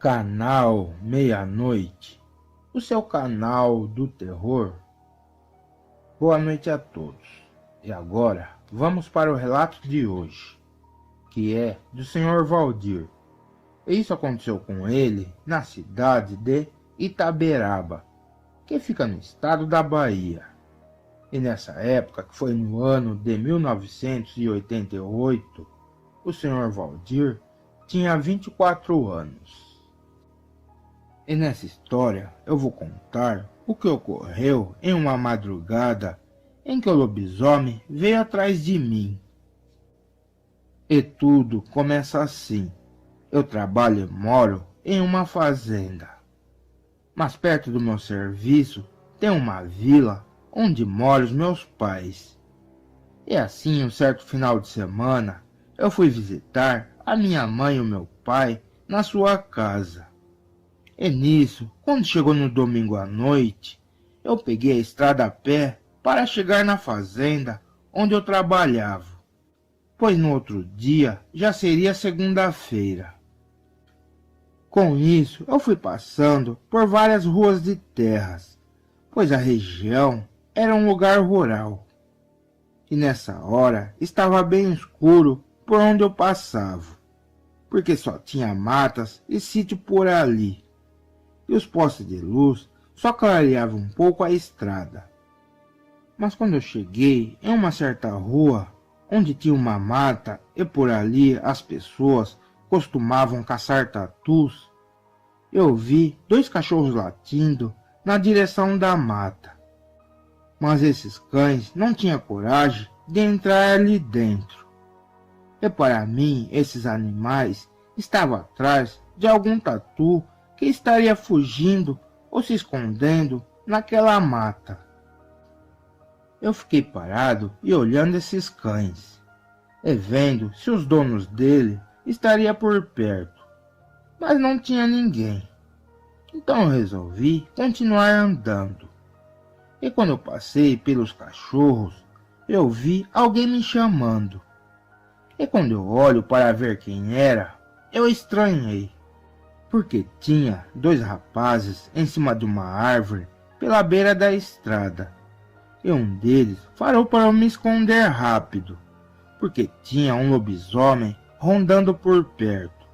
Canal Meia-Noite, o seu canal do terror. Boa noite a todos. E agora, vamos para o relato de hoje, que é do Sr. Valdir. E isso aconteceu com ele na cidade de Itaberaba, que fica no estado da Bahia. E nessa época, que foi no ano de 1988, o Sr. Valdir tinha 24 anos. E nessa história eu vou contar o que ocorreu em uma madrugada em que o lobisomem veio atrás de mim. E tudo começa assim. Eu trabalho e moro em uma fazenda. Mas perto do meu serviço tem uma vila onde moram os meus pais. E assim, um certo final de semana, eu fui visitar a minha mãe e o meu pai na sua casa. E nisso, quando chegou no domingo à noite, eu peguei a estrada a pé para chegar na fazenda onde eu trabalhava, pois no outro dia já seria segunda-feira. Com isso, eu fui passando por várias ruas de terras, pois a região era um lugar rural. E nessa hora estava bem escuro por onde eu passava, porque só tinha matas e sítio por ali. E os postes de luz só clareavam um pouco a estrada. Mas quando eu cheguei em uma certa rua, onde tinha uma mata e por ali as pessoas costumavam caçar tatus, eu vi 2 cachorros latindo na direção da mata. Mas esses cães não tinham coragem de entrar ali dentro. E para mim, esses animais estavam atrás de algum tatu que estaria fugindo ou se escondendo naquela mata. Eu fiquei parado e olhando esses cães, e vendo se os donos dele estariam por perto, mas não tinha ninguém. Então eu resolvi continuar andando. E quando eu passei pelos cachorros, eu vi alguém me chamando. E quando eu olho para ver quem era, eu estranhei, porque tinha 2 rapazes em cima de uma árvore pela beira da estrada. E um deles falou para eu me esconder rápido, porque tinha um lobisomem rondando por perto.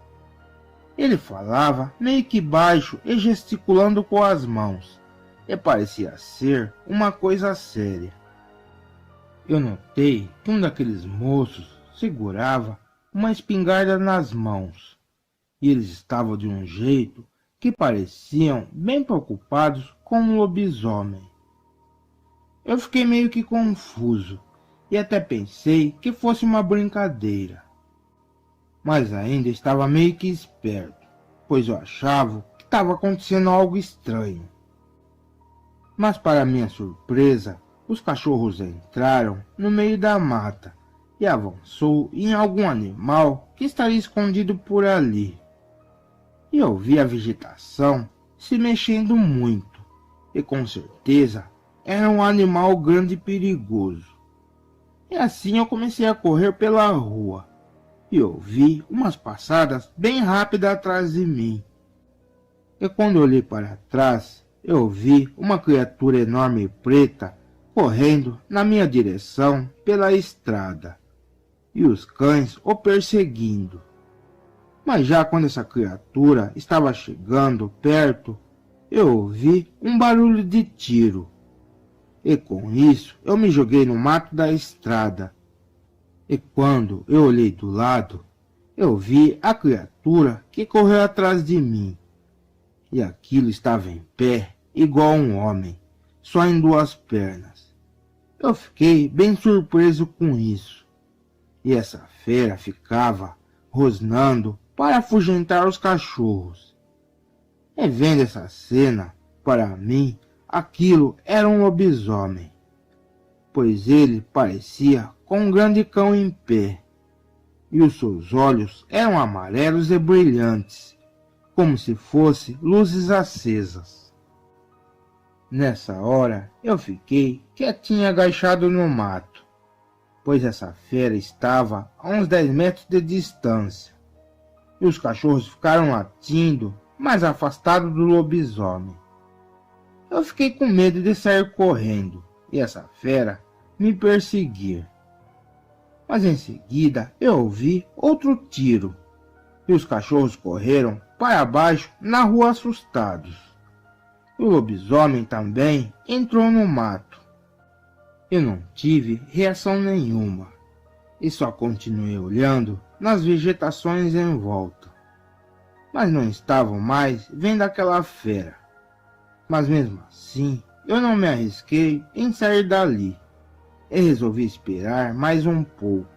Ele falava meio que baixo e gesticulando com as mãos, e parecia ser uma coisa séria. Eu notei que um daqueles moços segurava uma espingarda nas mãos, e eles estavam de um jeito que pareciam bem preocupados com o lobisomem. Eu fiquei meio que confuso e até pensei que fosse uma brincadeira. Mas ainda estava meio que esperto, pois eu achava que estava acontecendo algo estranho. Mas para minha surpresa, os cachorros entraram no meio da mata e avançou em algum animal que estaria escondido por ali. E eu vi a vegetação se mexendo muito, e com certeza era um animal grande e perigoso. E assim eu comecei a correr pela rua, e ouvi umas passadas bem rápidas atrás de mim. E quando olhei para trás, eu vi uma criatura enorme e preta correndo na minha direção pela estrada, e os cães o perseguindo. Mas já quando essa criatura estava chegando perto, eu ouvi um barulho de tiro. E com isso, eu me joguei no mato da estrada. E quando eu olhei do lado, eu vi a criatura que correu atrás de mim. E aquilo estava em pé, igual um homem, só em 2 pernas. Eu fiquei bem surpreso com isso. E essa fera ficava rosnando para afugentar os cachorros. E vendo essa cena, para mim, aquilo era um lobisomem, pois ele parecia com um grande cão em pé, e os seus olhos eram amarelos e brilhantes, como se fossem luzes acesas. Nessa hora, eu fiquei quietinho agachado no mato, pois essa fera estava a uns 10 metros de distância. E os cachorros ficaram latindo mais afastado do lobisomem. Eu fiquei com medo de sair correndo e essa fera me perseguir. Mas em seguida eu ouvi outro tiro e os cachorros correram para baixo na rua assustados. O lobisomem também entrou no mato. Eu não tive reação nenhuma e só continuei olhando nas vegetações em volta. Mas não estavam mais vendo aquela fera. Mas mesmo assim, eu não me arrisquei em sair dali e resolvi esperar mais um pouco.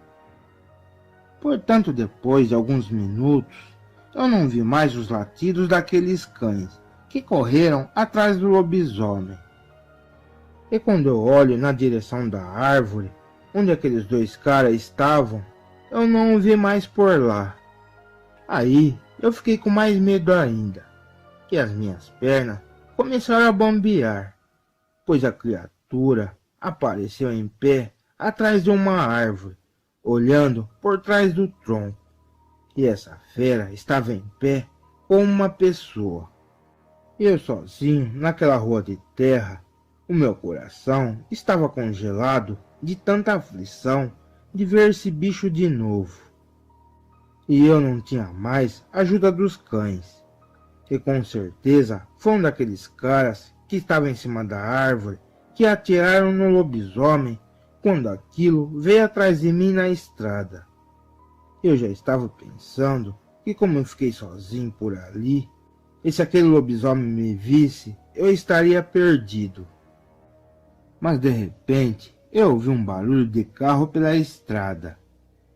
Portanto, depois de alguns minutos, eu não vi mais os latidos daqueles cães que correram atrás do lobisomem. E quando eu olho na direção da árvore, onde aqueles dois caras estavam, eu não o vi mais por lá. Aí, eu fiquei com mais medo ainda, e as minhas pernas começaram a bambear, pois a criatura apareceu em pé atrás de uma árvore, olhando por trás do tronco. E essa fera estava em pé como uma pessoa. Eu sozinho naquela rua de terra, o meu coração estava congelado de tanta aflição de ver esse bicho de novo. E eu não tinha mais ajuda dos cães, que com certeza foi um daqueles caras que estavam em cima da árvore que atiraram no lobisomem quando aquilo veio atrás de mim na estrada. Eu já estava pensando que como eu fiquei sozinho por ali, e se aquele lobisomem me visse, eu estaria perdido. Mas de repente, eu ouvi um barulho de carro pela estrada.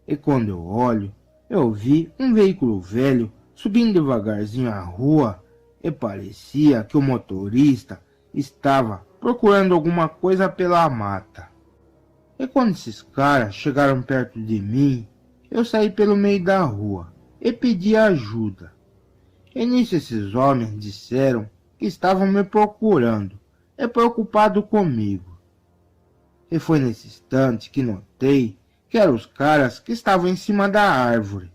E quando eu olho, eu vi um veículo velho subindo devagarzinho a rua e parecia que o motorista estava procurando alguma coisa pela mata. E quando esses caras chegaram perto de mim, eu saí pelo meio da rua e pedi ajuda. E nisso esses homens disseram que estavam me procurando e preocupados comigo. E foi nesse instante que notei que eram os caras que estavam em cima da árvore,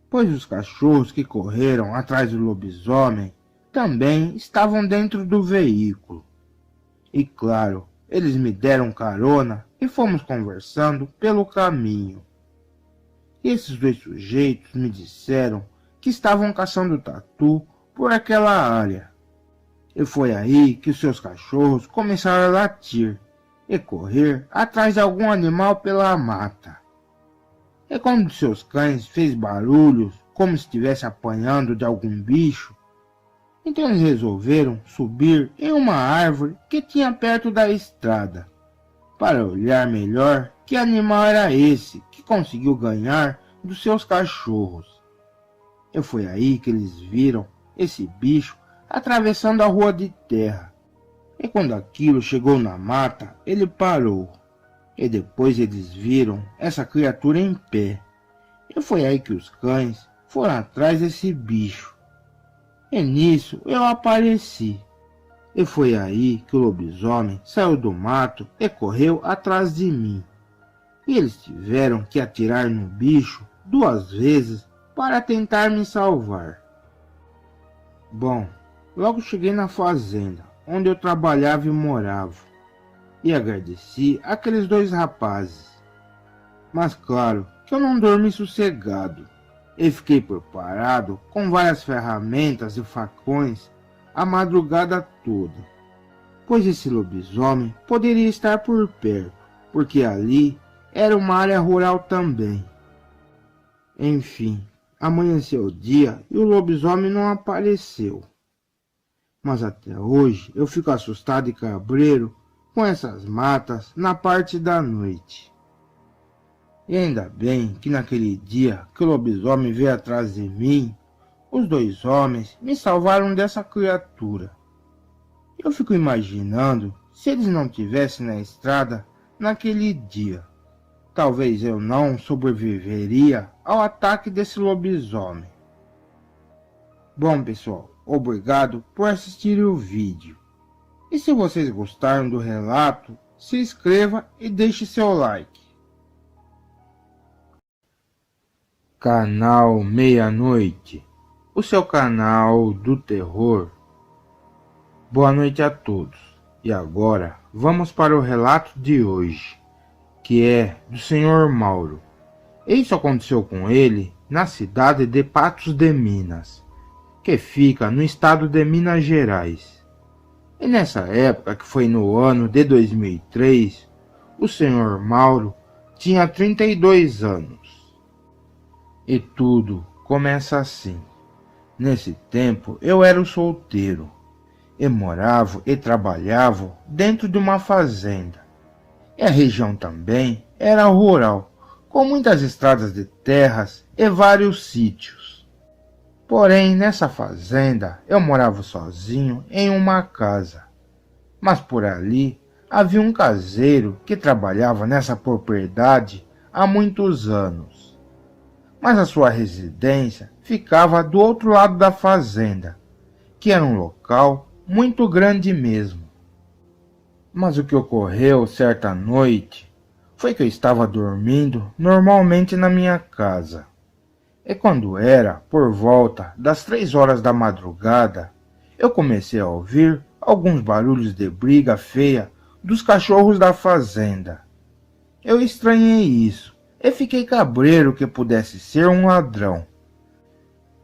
pois os cachorros que correram atrás do lobisomem também estavam dentro do veículo. E claro, eles me deram carona e fomos conversando pelo caminho. E esses dois sujeitos me disseram que estavam caçando tatu por aquela área. E foi aí que os seus cachorros começaram a latir e correr atrás de algum animal pela mata. E quando seus cães fez barulhos como se estivesse apanhando de algum bicho, então eles resolveram subir em uma árvore que tinha perto da estrada, para olhar melhor que animal era esse que conseguiu ganhar dos seus cachorros. E foi aí que eles viram esse bicho atravessando a rua de terra. E quando aquilo chegou na mata, ele parou. E depois eles viram essa criatura em pé. E foi aí que os cães foram atrás desse bicho. E nisso eu apareci. E foi aí que o lobisomem saiu do mato e correu atrás de mim. E eles tiveram que atirar no bicho 2 vezes para tentar me salvar. Bom, logo cheguei na fazenda, onde eu trabalhava e morava, e agradeci aqueles 2 rapazes. Mas claro que eu não dormi sossegado, e fiquei preparado com várias ferramentas e facões a madrugada toda, pois esse lobisomem poderia estar por perto, porque ali era uma área rural também. Enfim, amanheceu o dia e o lobisomem não apareceu. Mas até hoje eu fico assustado e cabreiro com essas matas na parte da noite. E ainda bem que naquele dia que o lobisomem veio atrás de mim, os 2 homens me salvaram dessa criatura. Eu fico imaginando se eles não tivessem na estrada naquele dia. Talvez eu não sobreviveria ao ataque desse lobisomem. Bom pessoal, obrigado por assistir o vídeo. E se vocês gostaram do relato, se inscreva e deixe seu like. Canal Meia-Noite, o seu canal do terror. Boa noite a todos. E agora vamos para o relato de hoje, que é do Sr. Mauro. Isso aconteceu com ele na cidade de Patos de Minas, que fica no estado de Minas Gerais. E nessa época, que foi no ano de 2003, o Sr. Mauro tinha 32 anos. E tudo começa assim. Nesse tempo eu era solteiro e morava e trabalhava dentro de uma fazenda. E a região também era rural, com muitas estradas de terras e vários sítios. Porém, nessa fazenda eu morava sozinho em uma casa. Mas por ali havia um caseiro que trabalhava nessa propriedade há muitos anos. Mas a sua residência ficava do outro lado da fazenda, que era um local muito grande mesmo. Mas o que ocorreu certa noite foi que eu estava dormindo normalmente na minha casa. E quando era por volta das 3 horas da madrugada, eu comecei a ouvir alguns barulhos de briga feia dos cachorros da fazenda. Eu estranhei isso e fiquei cabreiro que pudesse ser um ladrão.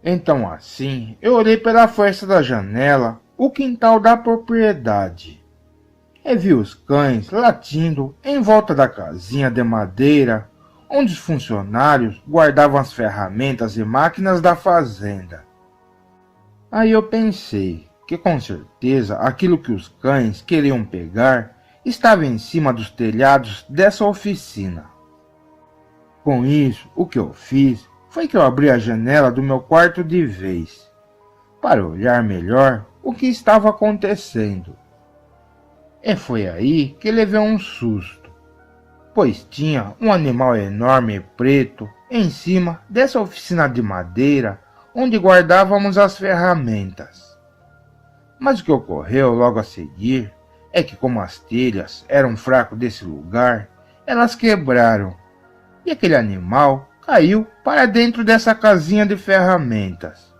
Então assim, eu olhei pela fresta da janela o quintal da propriedade e vi os cães latindo em volta da casinha de madeira onde os funcionários guardavam as ferramentas e máquinas da fazenda. Aí eu pensei que com certeza aquilo que os cães queriam pegar estava em cima dos telhados dessa oficina. Com isso, o que eu fiz foi que eu abri a janela do meu quarto de vez, para olhar melhor o que estava acontecendo. E foi aí que levei um susto, pois tinha um animal enorme e preto em cima dessa oficina de madeira onde guardávamos as ferramentas. Mas o que ocorreu logo a seguir é que, como as telhas eram fracas desse lugar, elas quebraram e aquele animal caiu para dentro dessa casinha de ferramentas.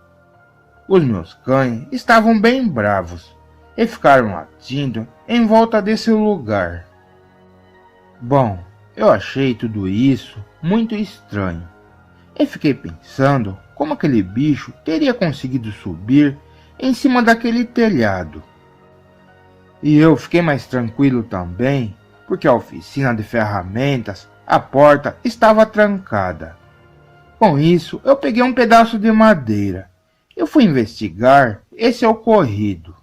Os meus cães estavam bem bravos e ficaram latindo em volta desse lugar. Bom, eu achei tudo isso muito estranho e fiquei pensando como aquele bicho teria conseguido subir em cima daquele telhado. E eu fiquei mais tranquilo também, porque a oficina de ferramentas, a porta estava trancada. Com isso, eu peguei um pedaço de madeira e fui investigar esse ocorrido.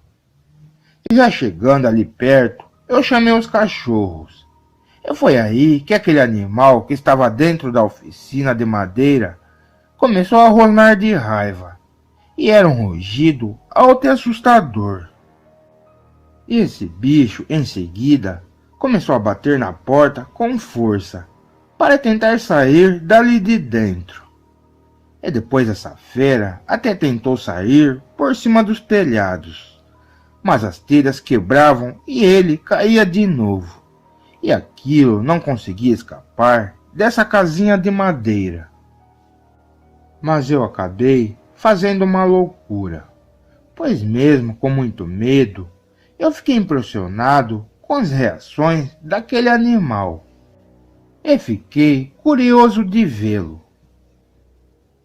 E já chegando ali perto, eu chamei os cachorros. E foi aí que aquele animal que estava dentro da oficina de madeira começou a rosnar de raiva. E era um rugido alto e assustador. E esse bicho, em seguida, começou a bater na porta com força, para tentar sair dali de dentro. E depois essa fera até tentou sair por cima dos telhados, mas as telhas quebravam e ele caía de novo. E aquilo não conseguia escapar dessa casinha de madeira. Mas eu acabei fazendo uma loucura, pois mesmo com muito medo, eu fiquei impressionado com as reações daquele animal e fiquei curioso de vê-lo.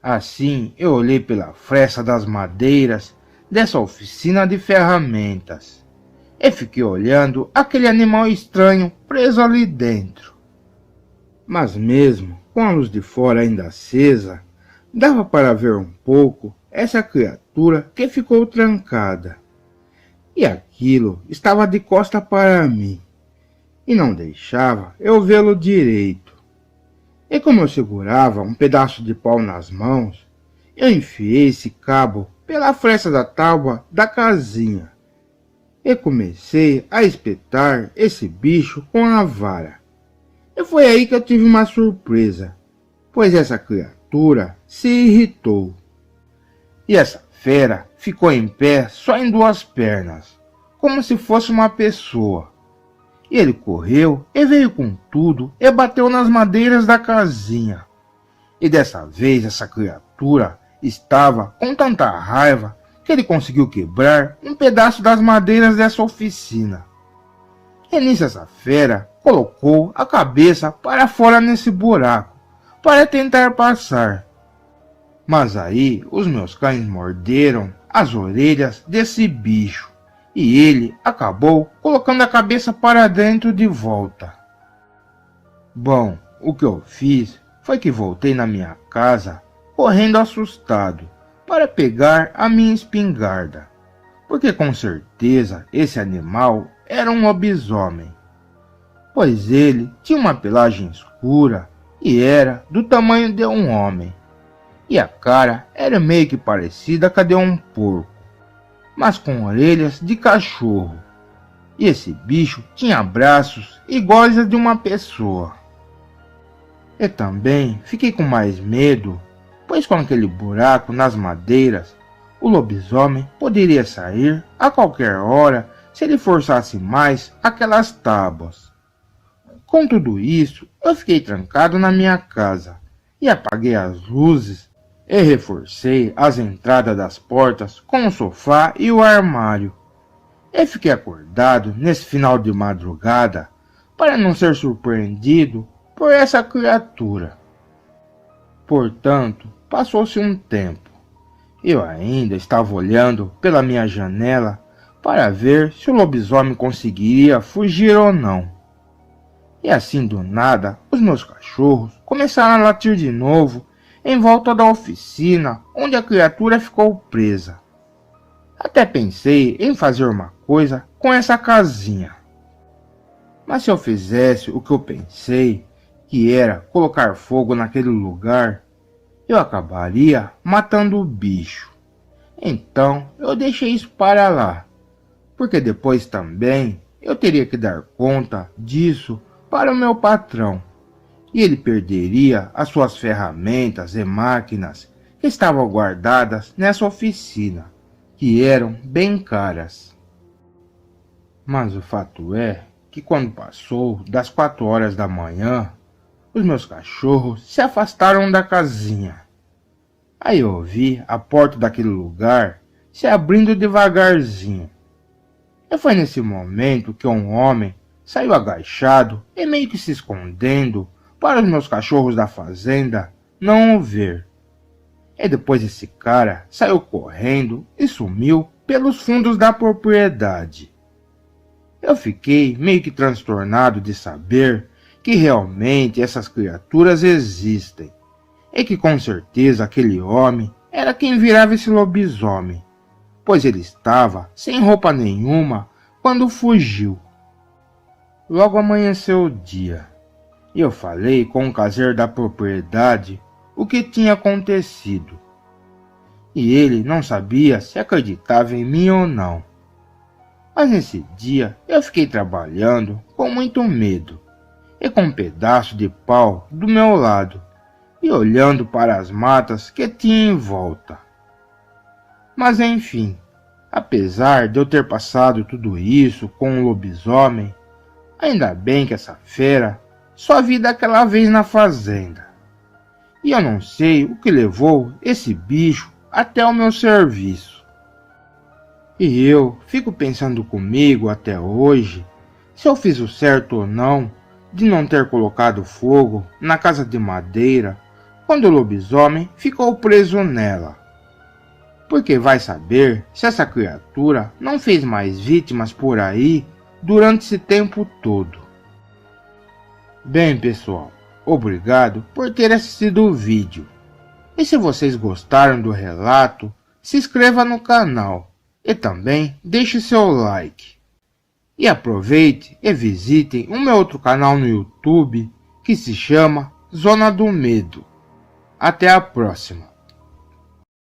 Assim eu olhei pela fresta das madeiras dessa oficina de ferramentas e fiquei olhando aquele animal estranho preso ali dentro. Mas mesmo com a luz de fora ainda acesa, dava para ver um pouco essa criatura que ficou trancada. E aquilo estava de costa para mim e não deixava eu vê-lo direito. E como eu segurava um pedaço de pau nas mãos, eu enfiei esse cabo pela fresta da tábua da casinha e comecei a espetar esse bicho com a vara. E foi aí que eu tive uma surpresa, pois essa criatura se irritou. E essa fera ficou em pé só em 2 pernas, como se fosse uma pessoa. E ele correu e veio com tudo e bateu nas madeiras da casinha. E dessa vez essa criatura estava com tanta raiva que ele conseguiu quebrar um pedaço das madeiras dessa oficina. E nisso essa fera colocou a cabeça para fora nesse buraco, para tentar passar. Mas aí os meus cães morderam as orelhas desse bicho, e ele acabou colocando a cabeça para dentro de volta. Bom, o que eu fiz foi que voltei na minha casa, correndo assustado, para pegar a minha espingarda, porque com certeza esse animal era um lobisomem, pois ele tinha uma pelagem escura e era do tamanho de um homem, e a cara era meio que parecida com a de um porco, mas com orelhas de cachorro, e esse bicho tinha braços iguais a de uma pessoa. E também fiquei com mais medo, pois com aquele buraco nas madeiras, o lobisomem poderia sair a qualquer hora se ele forçasse mais aquelas tábuas. Com tudo isso, eu fiquei trancado na minha casa e apaguei as luzes e reforcei as entradas das portas com o sofá e o armário. E fiquei acordado nesse final de madrugada para não ser surpreendido por essa criatura. Portanto, passou-se um tempo. Eu ainda estava olhando pela minha janela para ver se o lobisomem conseguiria fugir ou não. E assim do nada, os meus cachorros começaram a latir de novo em volta da oficina onde a criatura ficou presa. Até pensei em fazer uma coisa com essa casinha. Mas se eu fizesse o que eu pensei, que era colocar fogo naquele lugar, eu acabaria matando o bicho. Então eu deixei isso para lá, porque depois também eu teria que dar conta disso para o meu patrão, e ele perderia as suas ferramentas e máquinas que estavam guardadas nessa oficina, que eram bem caras. Mas o fato é que quando passou das 4 horas da manhã, os meus cachorros se afastaram da casinha. Aí eu ouvi a porta daquele lugar se abrindo devagarzinho. E foi nesse momento que um homem saiu agachado e meio que se escondendo para os meus cachorros da fazenda não o ver. E depois esse cara saiu correndo e sumiu pelos fundos da propriedade. Eu fiquei meio que transtornado de saber que realmente essas criaturas existem, e que com certeza aquele homem era quem virava esse lobisomem, pois ele estava sem roupa nenhuma quando fugiu. Logo amanheceu o dia, e eu falei com o caseiro da propriedade o que tinha acontecido. E ele não sabia se acreditava em mim ou não. Mas nesse dia eu fiquei trabalhando com muito medo, e com um pedaço de pau do meu lado, e olhando para as matas que tinha em volta. Mas enfim, apesar de eu ter passado tudo isso com o lobisomem, ainda bem que essa fera só vi daquela vez na fazenda. E eu não sei o que levou esse bicho até o meu serviço. E eu fico pensando comigo até hoje se eu fiz o certo ou não de não ter colocado fogo na casa de madeira quando o lobisomem ficou preso nela. Porque vai saber se essa criatura não fez mais vítimas por aí durante esse tempo todo. Bem, pessoal, obrigado por ter assistido o vídeo. E se vocês gostaram do relato, se inscreva no canal e também deixe seu like. E aproveite e visitem o meu outro canal no YouTube que se chama Zona do Medo. Até a próxima!